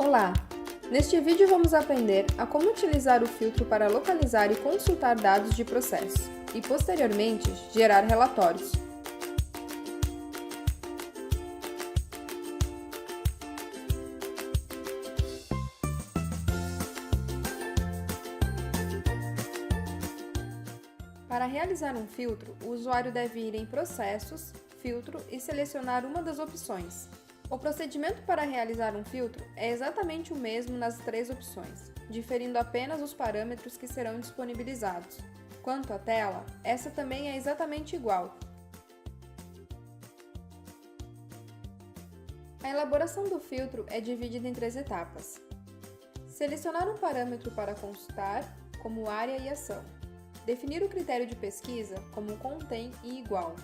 Olá! Neste vídeo vamos aprender a como utilizar o filtro para localizar e consultar dados de processo e, posteriormente, gerar relatórios. Para realizar um filtro, o usuário deve ir em Processos, Filtro e selecionar uma das opções. O procedimento para realizar um filtro é exatamente o mesmo nas três opções, diferindo apenas os parâmetros que serão disponibilizados. Quanto à tela, essa também é exatamente igual. A elaboração do filtro é dividida em três etapas. Selecionar um parâmetro para consultar, como área e ação. Definir o critério de pesquisa, como contém e igual.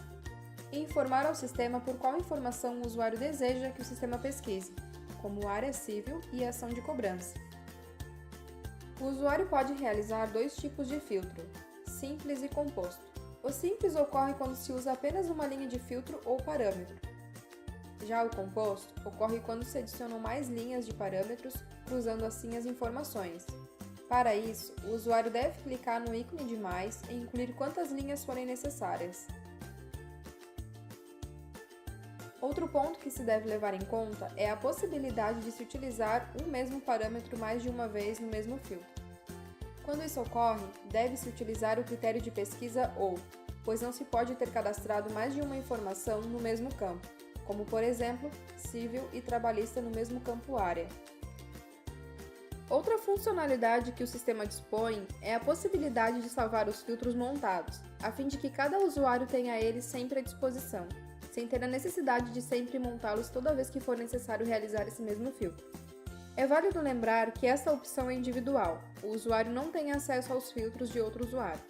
E informar ao sistema por qual informação o usuário deseja que o sistema pesquise, como área civil e ação de cobrança. O usuário pode realizar dois tipos de filtro, simples e composto. O simples ocorre quando se usa apenas uma linha de filtro ou parâmetro. Já o composto ocorre quando se adicionam mais linhas de parâmetros, cruzando assim as informações. Para isso, o usuário deve clicar no ícone de mais e incluir quantas linhas forem necessárias. Outro ponto que se deve levar em conta é a possibilidade de se utilizar um mesmo parâmetro mais de uma vez no mesmo filtro. Quando isso ocorre, deve-se utilizar o critério de pesquisa OU, pois não se pode ter cadastrado mais de uma informação no mesmo campo, como por exemplo, civil e trabalhista no mesmo campo área. Outra funcionalidade que o sistema dispõe é a possibilidade de salvar os filtros montados, a fim de que cada usuário tenha eles sempre à disposição, sem ter a necessidade de sempre montá-los toda vez que for necessário realizar esse mesmo filtro. É válido lembrar que essa opção é individual, o usuário não tem acesso aos filtros de outro usuário.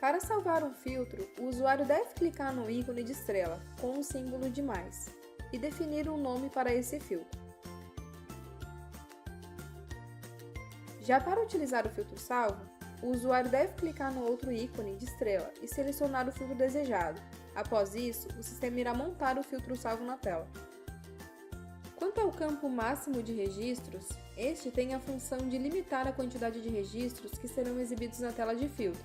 Para salvar um filtro, o usuário deve clicar no ícone de estrela, com o símbolo de mais, e definir um nome para esse filtro. Já para utilizar o filtro salvo, o usuário deve clicar no outro ícone de estrela e selecionar o filtro desejado. Após isso, o sistema irá montar o filtro salvo na tela. Quanto ao campo máximo de registros, este tem a função de limitar a quantidade de registros que serão exibidos na tela de filtro.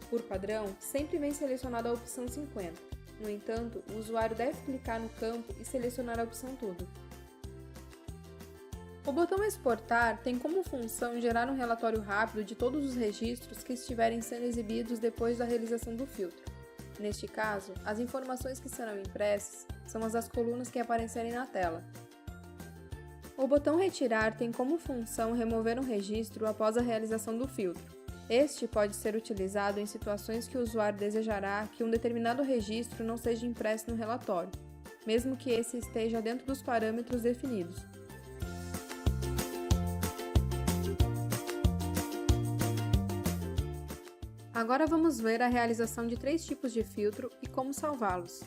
Por padrão, sempre vem selecionada a opção 50. No entanto, o usuário deve clicar no campo e selecionar a opção Tudo. O botão Exportar tem como função gerar um relatório rápido de todos os registros que estiverem sendo exibidos depois da realização do filtro. Neste caso, as informações que serão impressas são as das colunas que aparecerem na tela. O botão Retirar tem como função remover um registro após a realização do filtro. Este pode ser utilizado em situações que o usuário desejará que um determinado registro não seja impresso no relatório, mesmo que esse esteja dentro dos parâmetros definidos. Agora vamos ver a realização de três tipos de filtro e como salvá-los.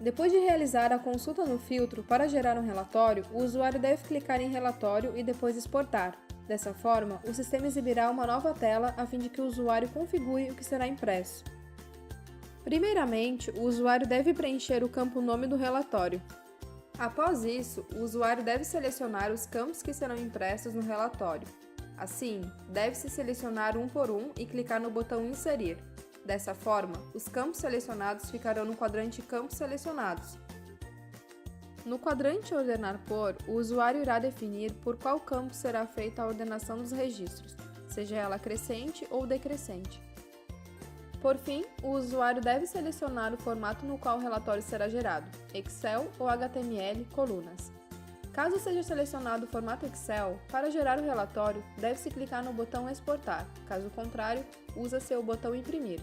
Depois de realizar a consulta no filtro para gerar um relatório, o usuário deve clicar em Relatório e depois Exportar. Dessa forma, o sistema exibirá uma nova tela a fim de que o usuário configure o que será impresso. Primeiramente, o usuário deve preencher o campo Nome do relatório. Após isso, o usuário deve selecionar os campos que serão impressos no relatório. Assim, deve-se selecionar um por um e clicar no botão Inserir. Dessa forma, os campos selecionados ficarão no quadrante Campos Selecionados. No quadrante Ordenar por, o usuário irá definir por qual campo será feita a ordenação dos registros, seja ela crescente ou decrescente. Por fim, o usuário deve selecionar o formato no qual o relatório será gerado, Excel ou HTML, colunas. Caso seja selecionado o formato Excel, para gerar o relatório, deve-se clicar no botão Exportar, caso contrário, usa-se o botão Imprimir.